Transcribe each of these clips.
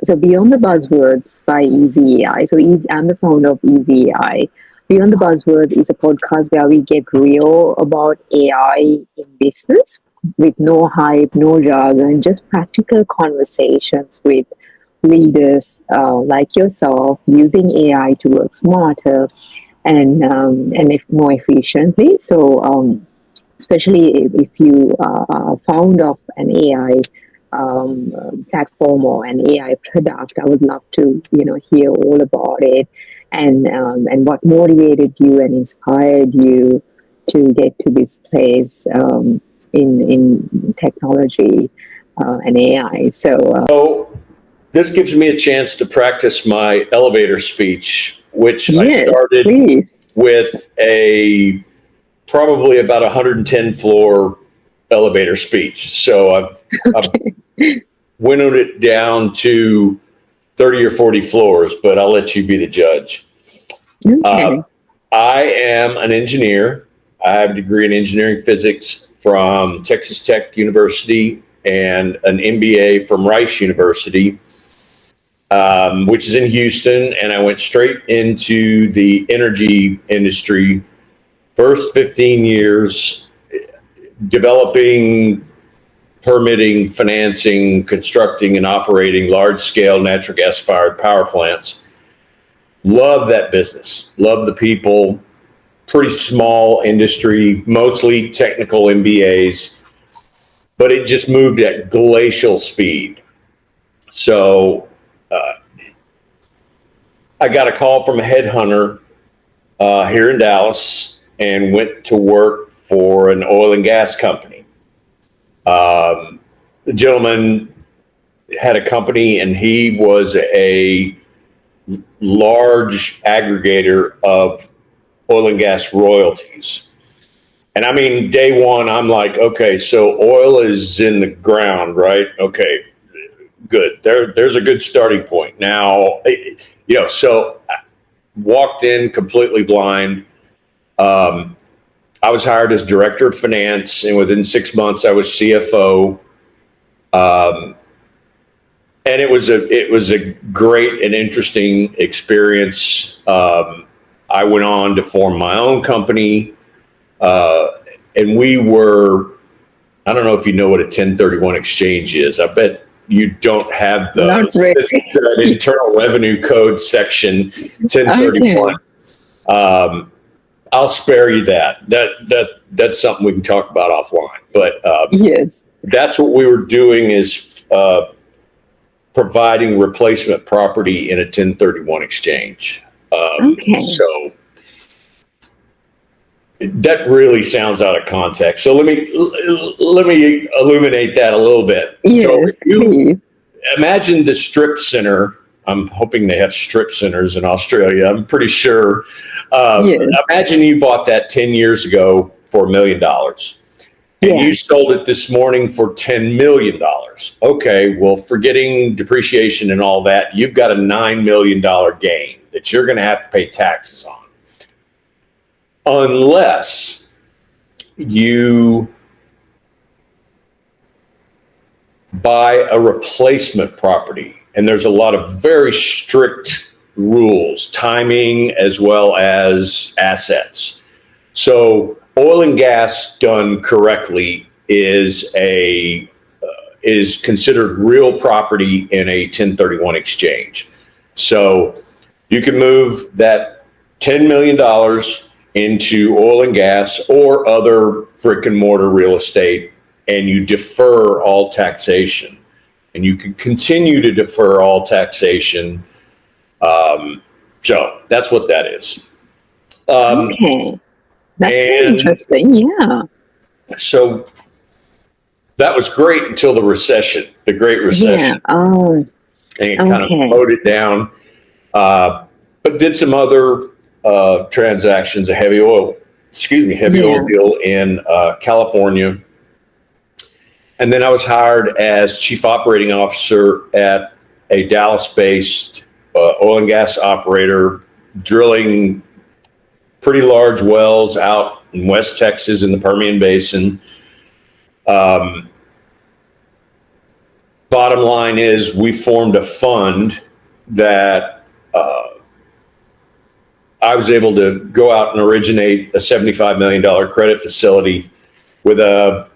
So Beyond the Buzzwords by EasyAI. So I'm the founder of EasyAI. Beyond the Buzzwords is a podcast where we get real about AI in business with no hype, no jargon, just practical conversations with leaders like yourself using AI to work smarter and if more efficiently. So especially if you are founder of an AI platform or an AI product, I would love to hear all about it and what motivated you and inspired you to get to this place in technology and AI. So this gives me a chance to practice my elevator speech, which yes, I started please. with a probably about 110 floor elevator speech. So I've winnowed it down to 30 or 40 floors, but I'll let you be the judge. Okay. I am an engineer. I have a degree in engineering physics from Texas Tech University and an MBA from Rice University, which is in Houston. And I went straight into the energy industry. First 15 years developing, permitting, financing, constructing, and operating large-scale natural gas-fired power plants. Love that business. Love the people. Pretty small industry, mostly technical MBAs, but it just moved at glacial speed. So I got a call from a headhunter here in Dallas and went to work for an oil and gas company. The gentleman had a company and he was a large aggregator of oil and gas royalties. And I mean, day one, I'm like, okay, so oil is in the ground, right? Okay, good. There's a good starting point. Now, so I walked in completely blind. I was hired as director of finance, and within 6 months, I was CFO. And it was a great and interesting experience. I went on to form my own company, and we were, I don't know if you know what a 1031 exchange is. I bet you don't have those. Not really. It's an Internal Revenue Code section 1031. Okay. I'll spare you that. That's something we can talk about offline. But yes, that's what we were doing is providing replacement property in a 1031 exchange. okay. So that really sounds out of context. So let me illuminate that a little bit. Yes, so if you please. imagine the strip center, I'm hoping they have strip centers in Australia. I'm pretty sure. Yes. Imagine you bought that 10 years ago for $1 million. And you sold it this morning for $10 million. Okay, well, forgetting depreciation and all that, you've got a $9 million gain that you're going to have to pay taxes on. Unless you buy a replacement property. And there's a lot of very strict rules, timing as well as assets. So oil and gas done correctly is considered real property in a 1031 exchange. So you can move that $10 million into oil and gas or other brick and mortar real estate, and you defer all taxation. And you can continue to defer all taxation. So that's what that is. Okay. That's interesting. Yeah. So that was great until the recession, the Great Recession. Yeah. Oh. And it kind of mowed it down. But did some other transactions, a heavy oil deal in California. And then I was hired as chief operating officer at a Dallas-based oil and gas operator, drilling pretty large wells out in West Texas in the Permian Basin. bottom line is we formed a fund that I was able to go out and originate a $75 million credit facility with a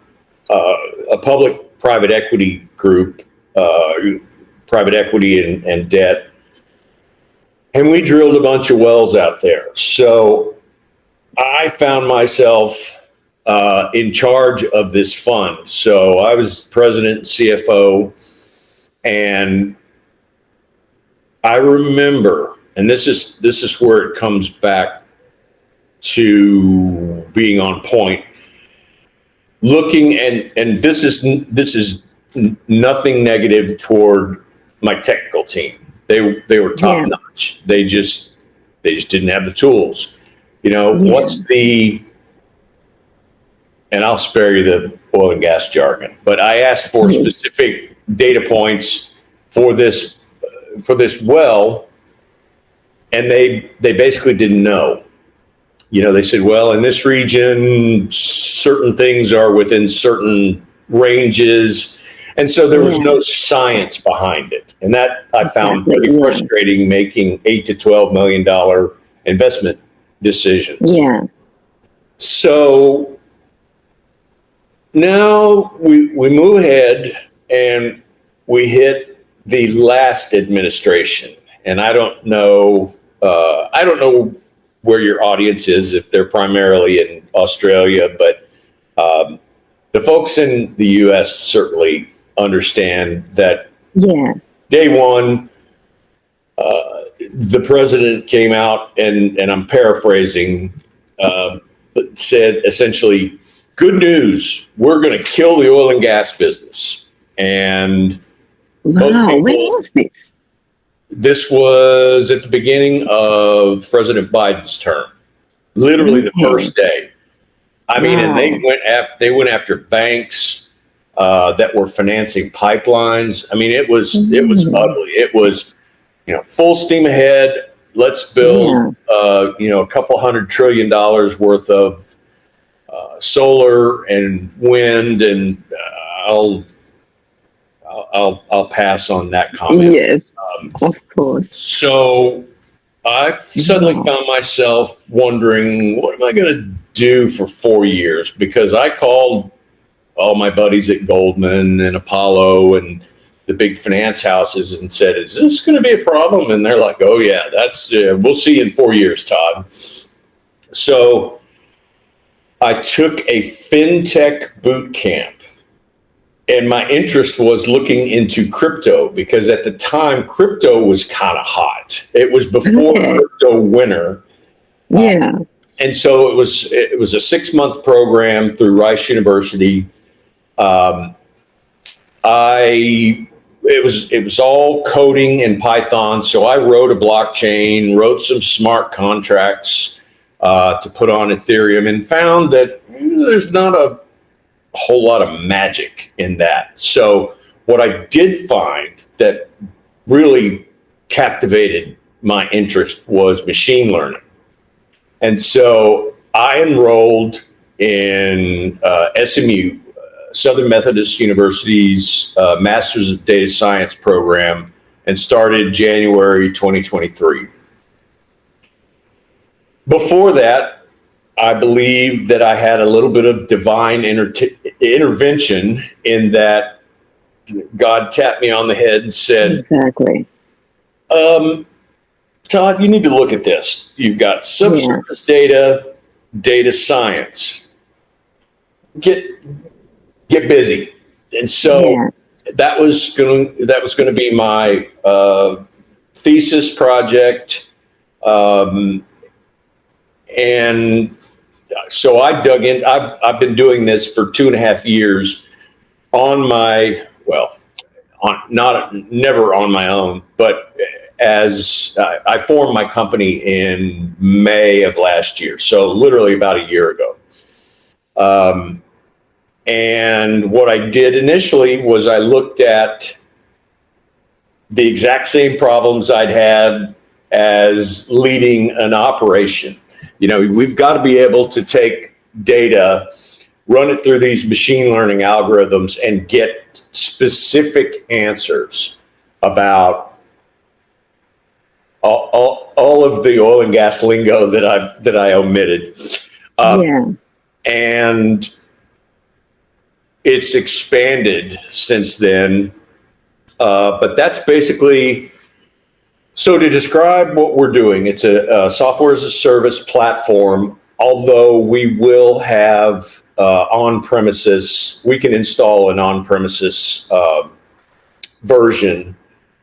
public private equity group, private equity and debt. And we drilled a bunch of wells out there. So I found myself in charge of this fund. So I was president and CFO. And I remember, and this is where it comes back to being on point, looking, and this is nothing negative toward my technical team. They were top notch. They just didn't have the tools. What's the, and I'll spare you the oil and gas jargon, but I asked for specific data points for this well, and they basically didn't know. They said, well, in this region, certain things are within certain ranges. And so there was no science behind it. And that I found pretty frustrating, making $8 to $12 million investment decisions. Yeah. So now we move ahead and we hit the last administration. And I don't know where your audience is, if they're primarily in Australia, but the folks in the US certainly understand that day one, the president came out and I'm paraphrasing, but said essentially, good news, we're going to kill the oil and gas business. And wow, when was this? This was at the beginning of President Biden's term, literally the first day. I mean, and they went after banks that were financing pipelines. I mean, it was ugly. It was, full steam ahead. Let's build, a couple $100 trillion worth of solar and wind, and I'll pass on that comment. Yes, of course. So I suddenly found myself wondering, what am I going to do for 4 years? Because I called all my buddies at Goldman and Apollo and the big finance houses and said, is this going to be a problem? And they're like, oh yeah, we'll see in 4 years, Todd. So I took a fintech boot camp. And my interest was looking into crypto because at the time, crypto was kind of hot. It was before crypto winter. Yeah. And so it was a 6-month program through Rice University. It was all coding in Python. So I wrote a blockchain, wrote some smart contracts to put on Ethereum, and found that there's not a whole lot of magic in that. So what I did find that really captivated my interest was machine learning. And so I enrolled in SMU, Southern Methodist University's Masters of Data Science program, and started January 2023. Before that, I believe that I had a little bit of divine intervention in that God tapped me on the head and said, exactly. Todd, you need to look at this. You've got subsurface data science. Get busy. And so that was going to be my thesis project. And so I dug in. I've been doing this for 2.5 years never on my own, but as I formed my company in May of last year. So literally about a year ago. And what I did initially was I looked at the exact same problems I'd had as leading an operation. We've got to be able to take data run it through these machine learning algorithms, and get specific answers about all of the oil and gas lingo that I omitted. Yeah. And it's expanded since then. But that's basically, so to describe what we're doing, it's a software as a service platform, although we will have on-premises, we can install an on-premises version,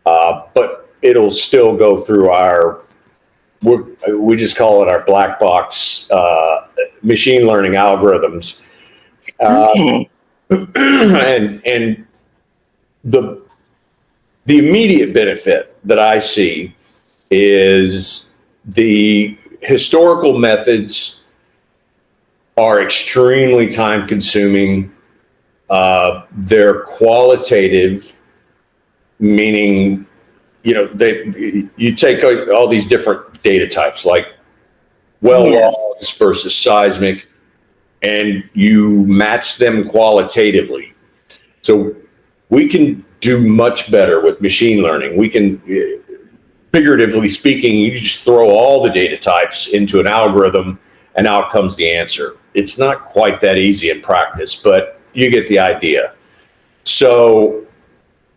but it'll still go through we just call it our black box machine learning algorithms. Okay. And the immediate benefit that I see is the historical methods are extremely time consuming. They're qualitative, meaning, you take all these different data types like well logs versus seismic, and you match them qualitatively. So we can do much better with machine learning. We can, figuratively speaking, you just throw all the data types into an algorithm and out comes the answer. It's not quite that easy in practice, but you get the idea. So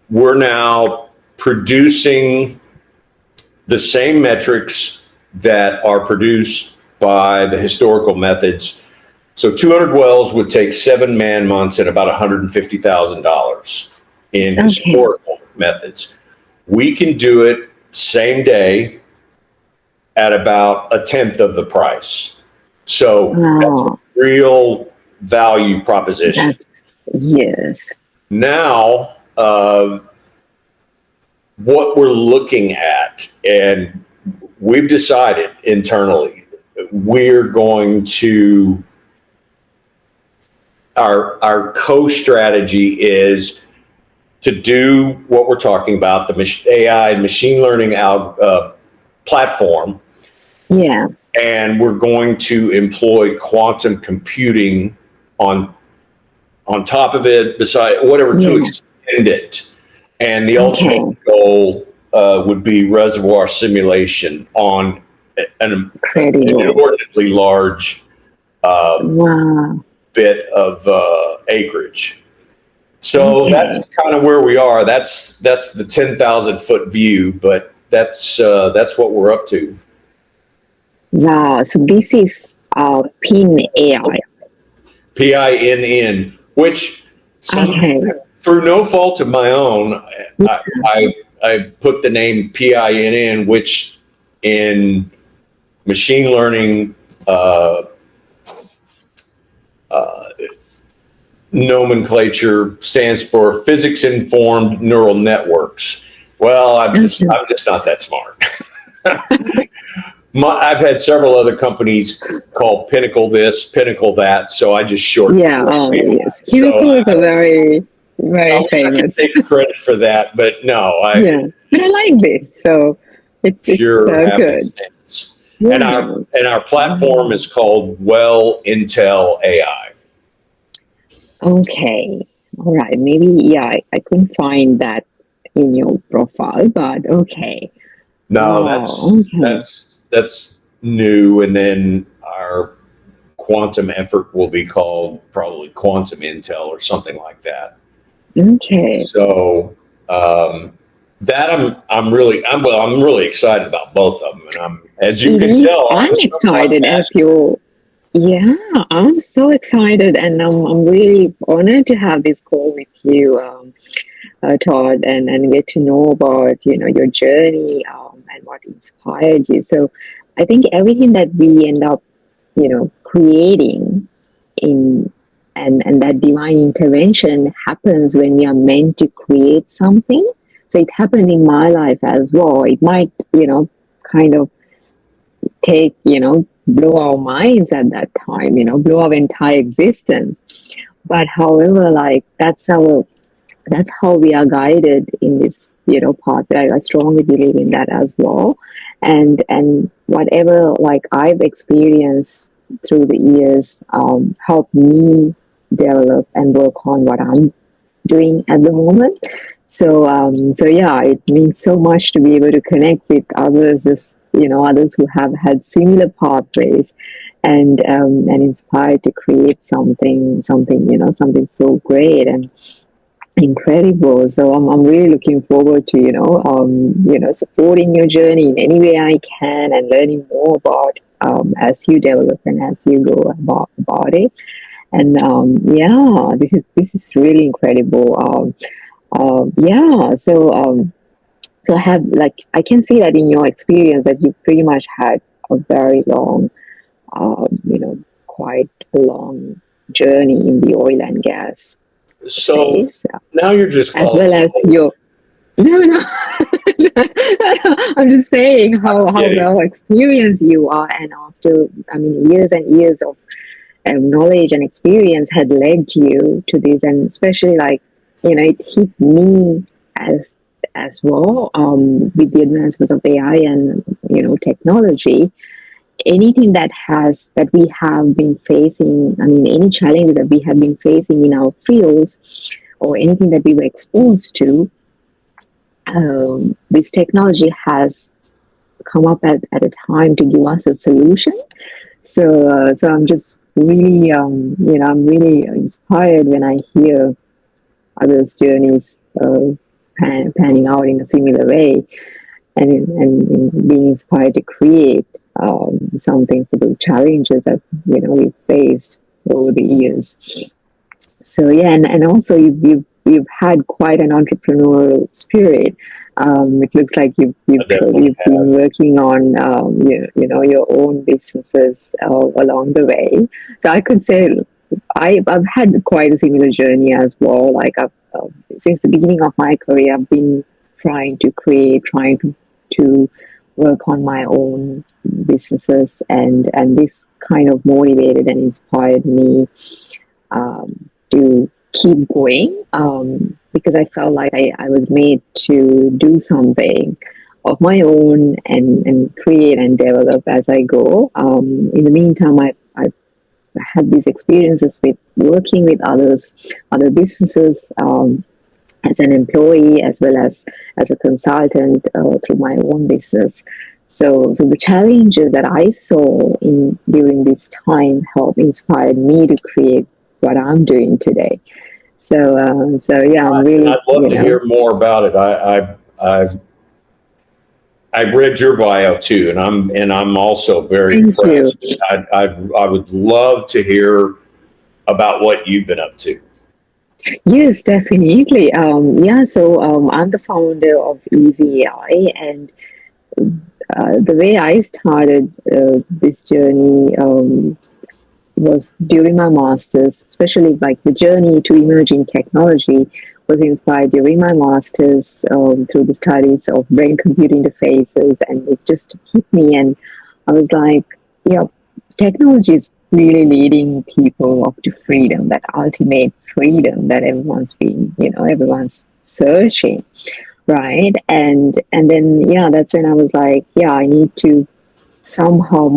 we're now producing the same metrics that are produced by the historical methods. So 200 wells would take 7 man months and about $150,000 in historical methods. We can do it same day at about 1/10 of the price. So that's a real value proposition. Yes. Now, what we're looking at, and we've decided internally, we're going to, our co-strategy is to do what we're talking about, the AI and machine learning platform. Yeah. And we're going to employ quantum computing on top of it, beside whatever, to extend it. And the ultimate goal would be reservoir simulation on an inordinately large bit of acreage. So that's kind of where we are. That's the 10,000 foot view, but that's what we're up to. Wow. So this is PINN AI. PINN, which through no fault of my own, I put the name PINN, which in machine learning nomenclature stands for physics informed neural networks. Well, I'm just not that smart. I've had several other companies called Pinnacle this, Pinnacle that, so I just shortened. Yes. Pinnacle is a very, very famous. I can take credit for that, but no, but I like this, so it's good. Sense. And our platform is called Well Intel AI. Okay, all right. Maybe I couldn't find that in your profile, but okay. No, that's new, and then our quantum effort will be called probably Quantum Intel or something like that. Okay. So that I'm really excited about both of them, and as you can tell, I'm excited as you. Yeah, I'm so excited, and I'm really honored to have this call with you, Todd, and get to know about your journey and what inspired you. So I think everything that we end up creating and that divine intervention happens when we are meant to create something. So it happened in my life as well. It might kind of take blow our minds at that time, blow our entire existence. But however, that's how we are guided in this path. I strongly believe in that as well. And whatever I've experienced through the years helped me develop and work on what I'm doing at the moment. So yeah, it means so much to be able to connect with others, just, others who have had similar pathways, and inspired to create something so great and incredible. So I'm really looking forward to supporting your journey in any way I can, and learning more about as you develop and as you go about it. And yeah, this is really incredible. Yeah, so I have, like, I can see that in your experience that you pretty much had a very long, quite a long journey in the oil and gas So space, now you're just as calling well me as old. your. No, no. I'm just saying I'm how kidding. well experienced you are, and after, I mean, years and years of knowledge and experience had led you to this, and especially, like, it hit me as well, with the advancements of AI and technology. Anything that we have been facing, I mean, any challenges that we have been facing in our fields, or anything that we were exposed to, this technology has come up at a time to give us a solution. So I'm just really, I'm really inspired when I hear others' journeys panning out in a similar way, and being inspired to create something for the challenges that we've faced over the years. So yeah, and also you've had quite an entrepreneurial spirit. It looks like I definitely you've been have. working on your own businesses along the way. So I could say I've had quite a similar journey as well. Like, since the beginning of my career, I've been trying to work on my own businesses, and this kind of motivated and inspired me to keep going, because I felt like I was made to do something of my own, and create and develop as I go. In the meantime, I've had these experiences with working with other businesses, as an employee, as well as a consultant through my own business. So the challenges that I saw in during this time helped inspired me to create what I'm doing today. So yeah, I'm And really, I'd love to hear more about it. I read your bio too, and I'm also very thank you. impressed. I would love to hear about what you've been up to. Yes, definitely. Yeah, so I'm the founder of EasyAI, and the way I started this journey was during my master's, especially like the journey to emerging technology was inspired during my master's, through the studies of brain computer interfaces, and it just hit me, and I was like, yeah, technology is really leading people up to freedom, that ultimate freedom that everyone's searching, right? And then, yeah, that's when I was like, yeah, I need to somehow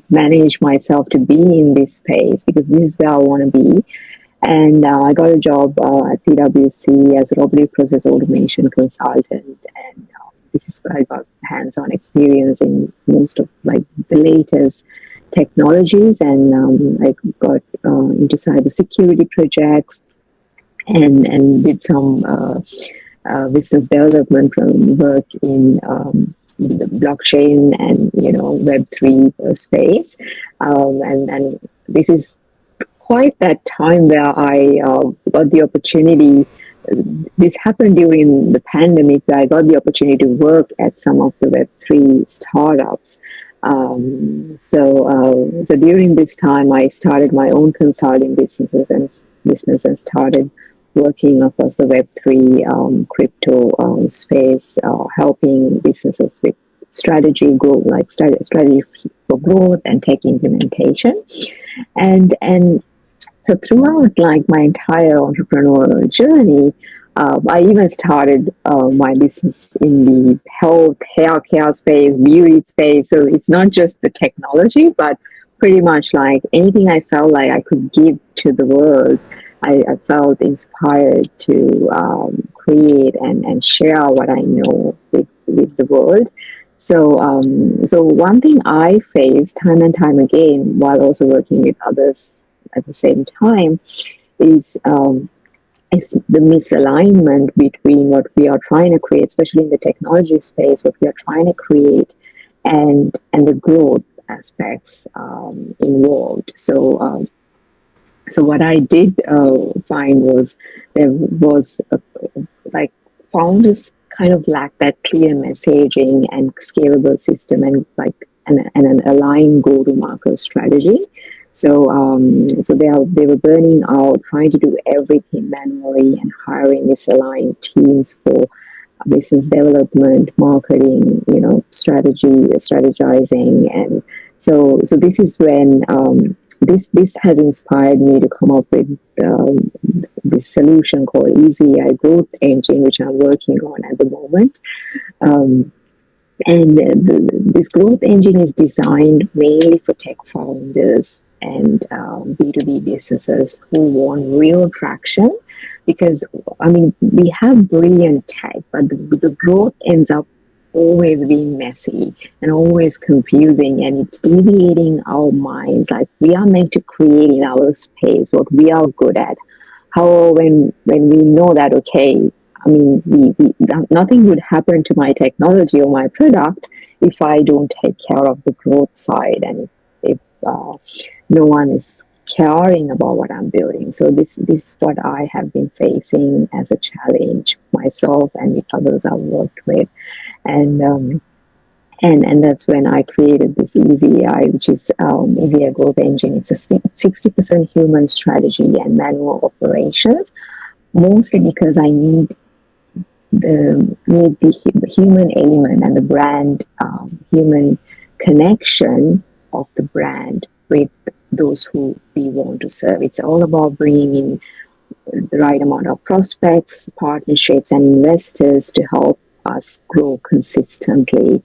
manage myself to be in this space, because this is where I want to be. And I got a job at PwC as a robotic process automation consultant, and this is where I got hands-on experience in most of, like, the latest technologies, and I got into cybersecurity projects, and did some business development from work in the blockchain and Web3 space, and this is quite that time where I got the opportunity. This happened during the pandemic, where I got the opportunity to work at some of the Web3 startups. So during this time, I started my own consulting business and started working across the Web3 crypto space, helping businesses with strategy for growth and tech implementation, and so throughout, like, my entire entrepreneurial journey, I even started my business in the health, hair care space, beauty space. So it's not just the technology, but pretty much like anything I felt like I could give to the world. I felt inspired to create and share what I know with the world. So one thing I face time and time again while also working with others at the same time is is the misalignment between what we are trying to create, especially in the technology space, what we are trying to create, and the growth aspects involved. So what I did find was there was like founders kind of lack that clear messaging and scalable system and like an aligned go-to-market strategy. So they were burning out, trying to do everything manually and hiring misaligned teams for business development, marketing, strategizing, and so this is when this has inspired me to come up with this solution called EasyAI Growth Engine, which I'm working on at the moment. Um, this growth engine is designed mainly for tech founders and B2B businesses who want real traction. Because, I mean, we have brilliant tech, but the growth ends up always being messy and always confusing, and it's deviating our minds. Like, we are meant to create in our space what we are good at. However, when we know that, okay, I mean, nothing would happen to my technology or my product if I don't take care of the growth side, and if no one is caring about what I'm building. So this is what I have been facing as a challenge myself and with others I've worked with, and and that's when I created this EasyAI, which is EasyAI Growth Engine. It's a 60% human strategy and manual operations, mostly because I need the human element and the brand human connection of the brand with those who we want to serve. It's all about bringing in the right amount of prospects, partnerships, and investors to help us grow consistently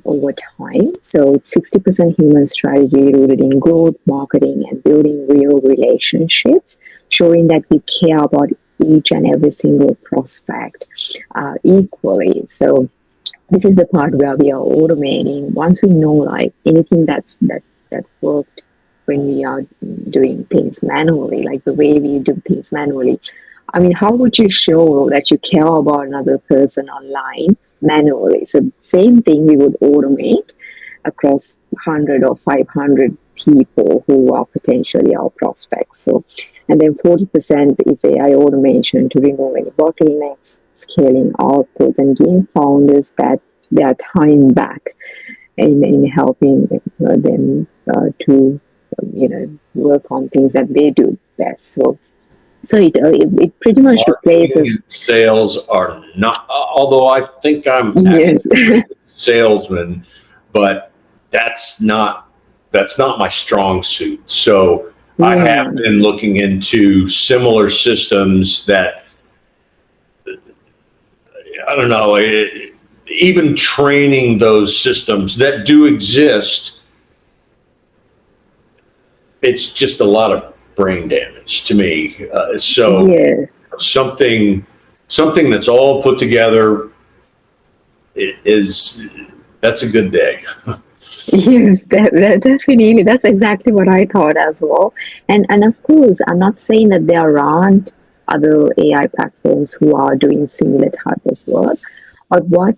over time. So it's 60% human strategy rooted in growth, marketing, and building real relationships, showing that we care about each and every single prospect equally. So this is the part where we are automating. Once we know like anything that worked when we are doing things manually, like the way we do things manually. I mean, how would you show that you care about another person online manually? So same thing we would automate across 100 or 500 people who are potentially our prospects. So, and then 40% is AI automation to remove any bottlenecks, scaling outputs, and giving founders that their time back in helping them to work on things that they do best. So it pretty much replaces. Sales are not, although I think I'm Yes. actually a salesman, but that's not my strong suit. So I have been looking into similar systems that, I don't know, even training those systems that do exist, it's just a lot of brain damage to me. So Yes. something that's all put together that's a good day. Yes, that definitely. That's exactly what I thought as well. And of course, I'm not saying that there aren't other AI platforms who are doing similar type of work. But what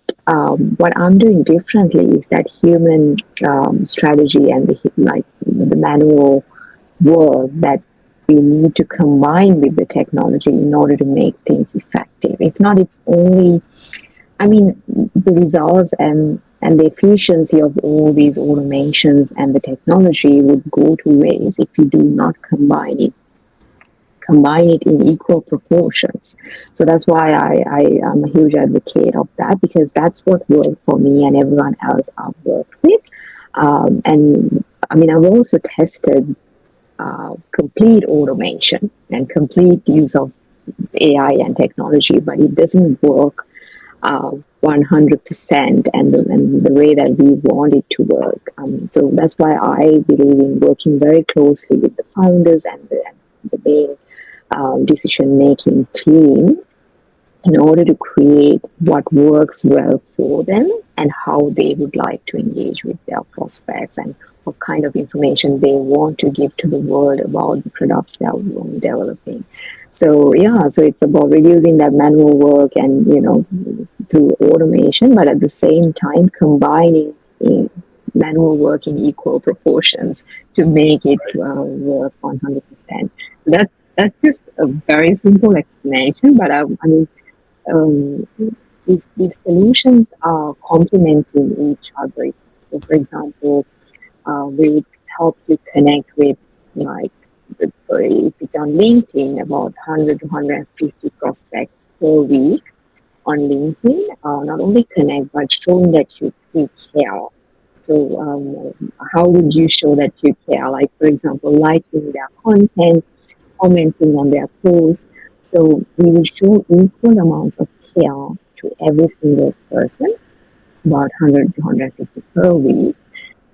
I'm doing differently is that human strategy and the manual work that we need to combine with the technology in order to make things effective. If not, it's only, I mean, the results and the efficiency of all these automations and the technology would go to waste if you do not combine it in equal proportions. So that's why I am a huge advocate of that, because that's what worked for me and everyone else I've worked with. And I mean, I've also tested complete automation and complete use of AI and technology, but it doesn't work 100% and the way that we want it to work. So that's why I believe in working very closely with the founders and the main decision-making team in order to create what works well for them and how they would like to engage with their prospects and what kind of information they want to give to the world about the products they are developing. So yeah, so it's about reducing that manual work and, through automation, but at the same time combining manual work in equal proportions to make it work 100%. So that's just a very simple explanation, but I mean, these solutions are complementing each other. So, for example, we would help to connect with, like, if it's on LinkedIn, about 100 to 150 prospects per week on LinkedIn. Not only connect, but showing that you care. So, how would you show that you care? Like, for example, liking their content, commenting on their posts. So we will show equal amounts of care to every single person, about 100 to 150 per week.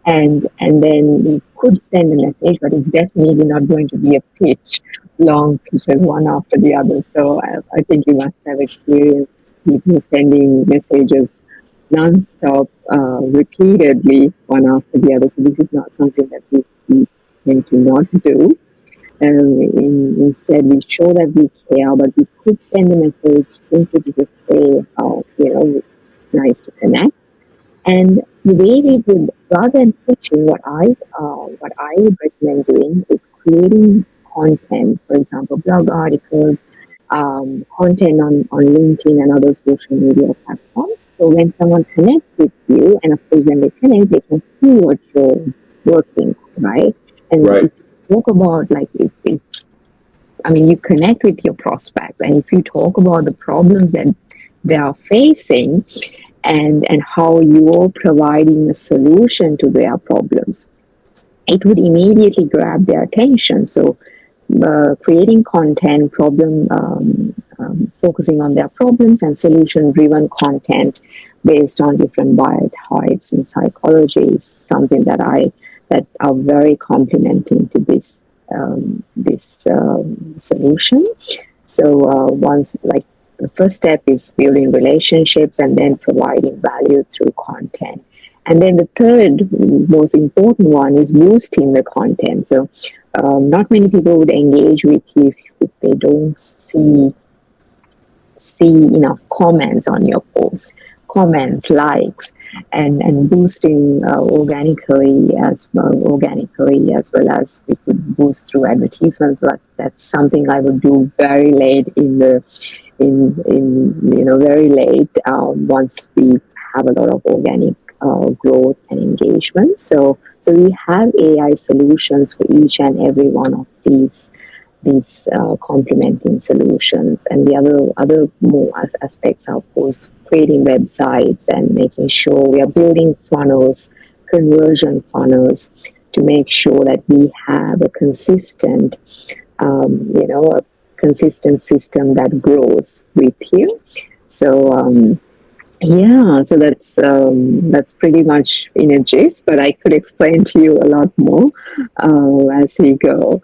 And then we could send a message, but it's definitely not going to be a pitch, long pitches one after the other. So I think you must have experienced people sending messages non-stop, repeatedly, one after the other. So this is not something that we tend to not do. Instead, we show that we care, but we could send a message simply to just say how, nice to connect. And the way we would, rather than pitching, what I would recommend doing is creating content, for example, blog articles, content on LinkedIn and other social media platforms. So when someone connects with you, and of course when they connect, they can see what you're working, right? And Right. if you talk about, like, you connect with your prospects, and if you talk about the problems that they are facing, and how you're providing a solution to their problems, it would immediately grab their attention. So creating content, focusing on their problems, and solution-driven content based on different buyer types and psychology is something that are very complementing to this solution. So once, like, the first step is building relationships and then providing value through content. And then the third most important one is boosting the content. So not many people would engage with you if they don't see enough comments on your posts, comments, likes, and boosting organically as well as we could boost through advertisements. But that's something I would do very late very late, once we have a lot of organic growth and engagement. So we have AI solutions for each and every one of these complementing solutions. And the other more aspects are, of course, creating websites and making sure we are building funnels, conversion funnels, to make sure that we have a consistent, a consistent system that grows with you. So so that's pretty much in a gist, but I could explain to you a lot more as we go.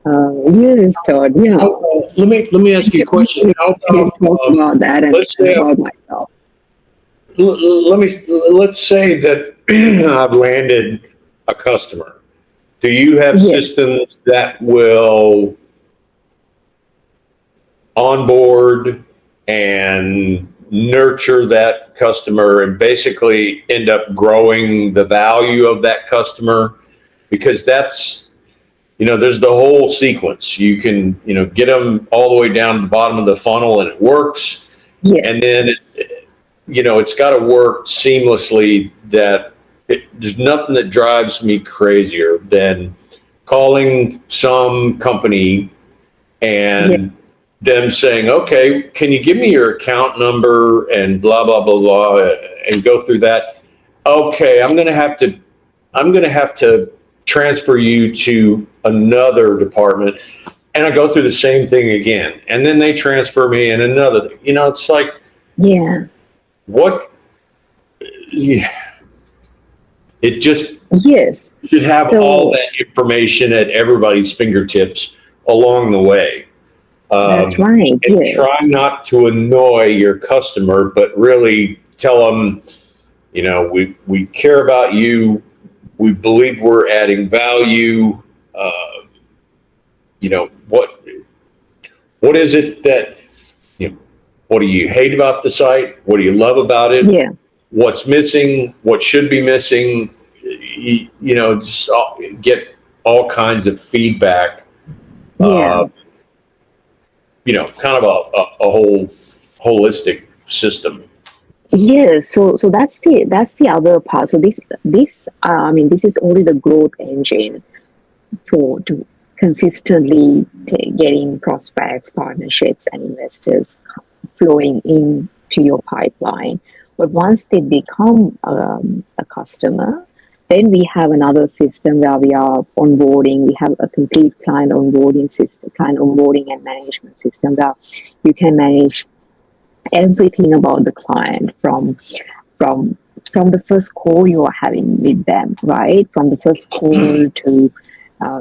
Yes, Todd. Yeah. Let me ask you a question. How about, talk about that and let's say about myself. let's say that I've landed a customer. Do you have Yes. systems that will onboard and nurture that customer and basically end up growing the value of that customer? Because that's, there's the whole sequence. You can, get them all the way down to the bottom of the funnel and it works. Yes. And then, it's got to work seamlessly. There's nothing that drives me crazier than calling some company and them saying, okay, can you give me your account number and blah, blah, blah, blah, and go through that. Okay, I'm going to have to transfer you to another department. And I go through the same thing again. And then they transfer me in another, it's like, what? Yeah. It just should have all that information at everybody's fingertips along the way. That's right. And Yeah. try not to annoy your customer, but really tell them, we care about you. We believe we're adding value. What is it that, what do you hate about the site? What do you love about it? Yeah. What's missing? What should be missing? Just get all kinds of feedback. Yeah. Kind of a whole holistic system. Yes, so that's the other part. So this I mean, this is only the growth engine for to consistently getting prospects, partnerships, and investors flowing into your pipeline. But once they become a customer, then we have another system where we are onboarding. We have a complete client onboarding system, client onboarding and management system where you can manage everything about the client from from the first call you are having with them, right? From the first call to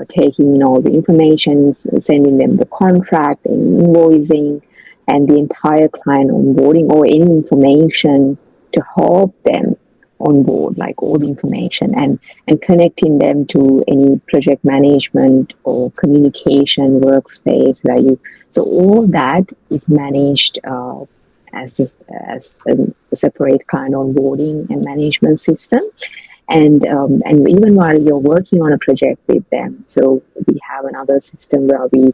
taking in all the information, sending them the contract and invoicing, and the entire client onboarding or any information to help them onboard, like all the information and connecting them to any project management or communication workspace where you. So all that is managed as a separate client onboarding and management system. And even while you're working on a project with them, so we have another system where we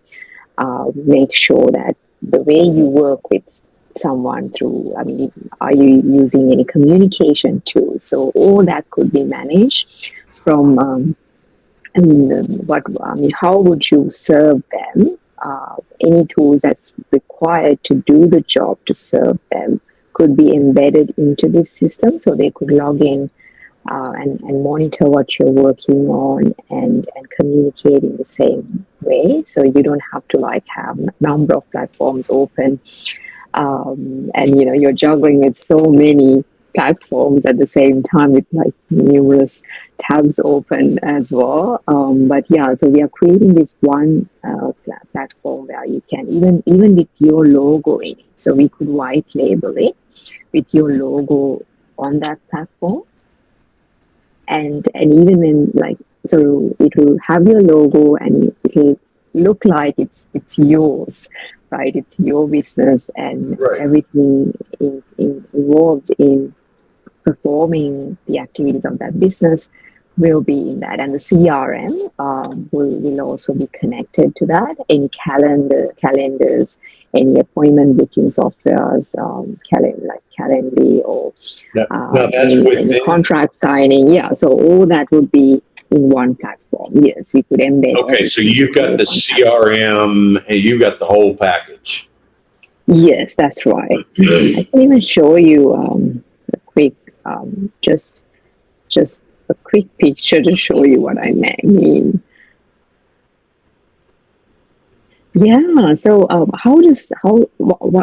make sure that the way you work with someone through, I mean, are you using any communication tools? So all that could be managed from, how would you serve them? Any tools that's required to do the job to serve them could be embedded into this system so they could log in and monitor what you're working on and communicate in the same way. So you don't have to like have a number of platforms open and you're juggling with so many platforms at the same time with like numerous tabs open as well. But yeah, so we are creating this one platform where you can even with your logo in it. So we could white label it with your logo on that platform. And even when like, so it will have your logo and it will look like it's yours, right? It's your business and Right. everything involved in performing the activities of that business will be in that, and the CRM will also be connected to that. Any calendars, any appointment booking softwares, like Calendly or Now that's any within. contract signing. Yeah, so all that would be in one platform. Yes, we could embed. Okay, so you've got the CRM and you've got the whole package. Yes, that's right. I can even show you a quick, just a quick picture to show you what I mean. Yeah. So,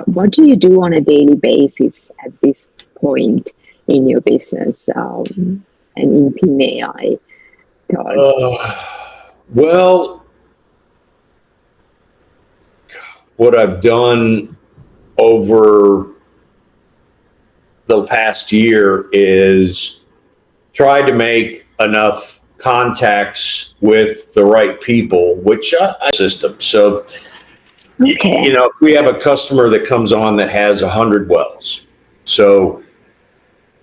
what do you do on a daily basis at this point in your business and in PINN AI, Todd? Well, what I've done over the past year is tried to make enough contacts with the right people, which I system. So, Okay. if we have a customer that comes on that has 100 wells, so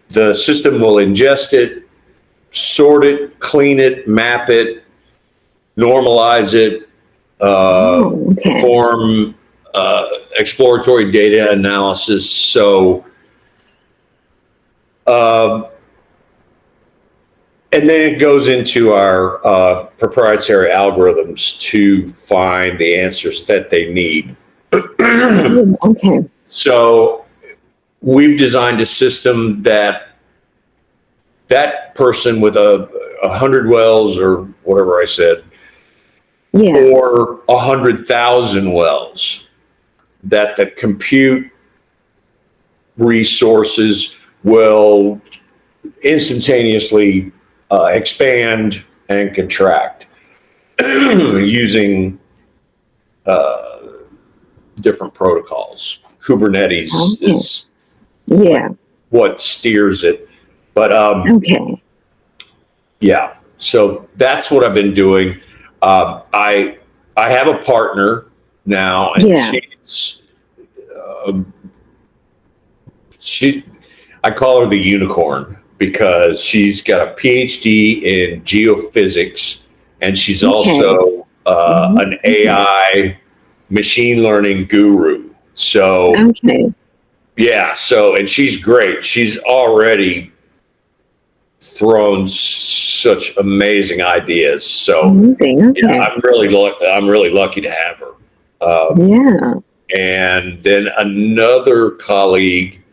the system will ingest it, sort it, clean it, map it, normalize it, Okay. perform exploratory data analysis. So, and then it goes into our proprietary algorithms to find the answers that they need. Okay. So we've designed a system that person with 100 wells or whatever I said, Yeah. or 100,000 wells, that the compute resources will instantaneously expand and contract using different protocols. Kubernetes is what steers it. But yeah, so that's what I've been doing. I have a partner now, and I call her the unicorn because she's got a PhD in geophysics, and she's also an AI machine learning guru. So yeah, so, and she's great. She's already thrown such amazing ideas. So yeah, I'm really lucky to have her. And then another colleague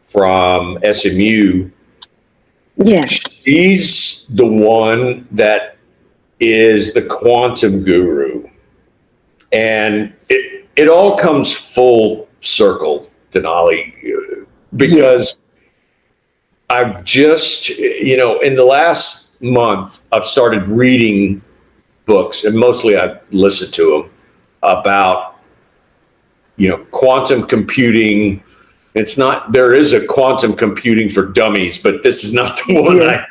from SMU. She's the one that is the quantum guru. And it all comes full circle, Denali, because I've just, in the last month, I've started reading books, and mostly I listen to them, about, quantum computing. There is a quantum computing for dummies, but this is not the one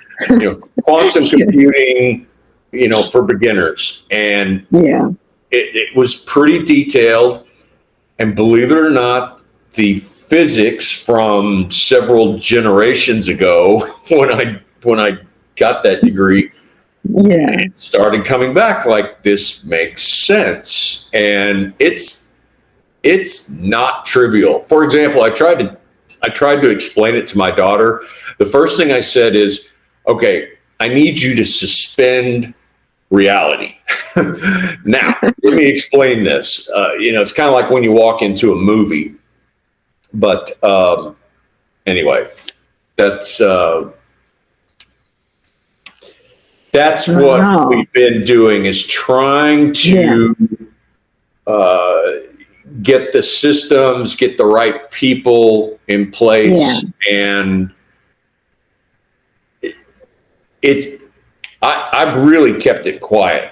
quantum computing, for beginners. And it was pretty detailed. And believe it or not, the physics from several generations ago, when I got that degree, started coming back like, this makes sense. And it's not trivial. For example, I tried to explain it to my daughter. The first thing I said is, okay, I need you to suspend reality. Now, let me explain this. It's kind of like when you walk into a movie. But anyway, that's what we've been doing, is trying to get the systems, get the right people in place, and I've really kept it quiet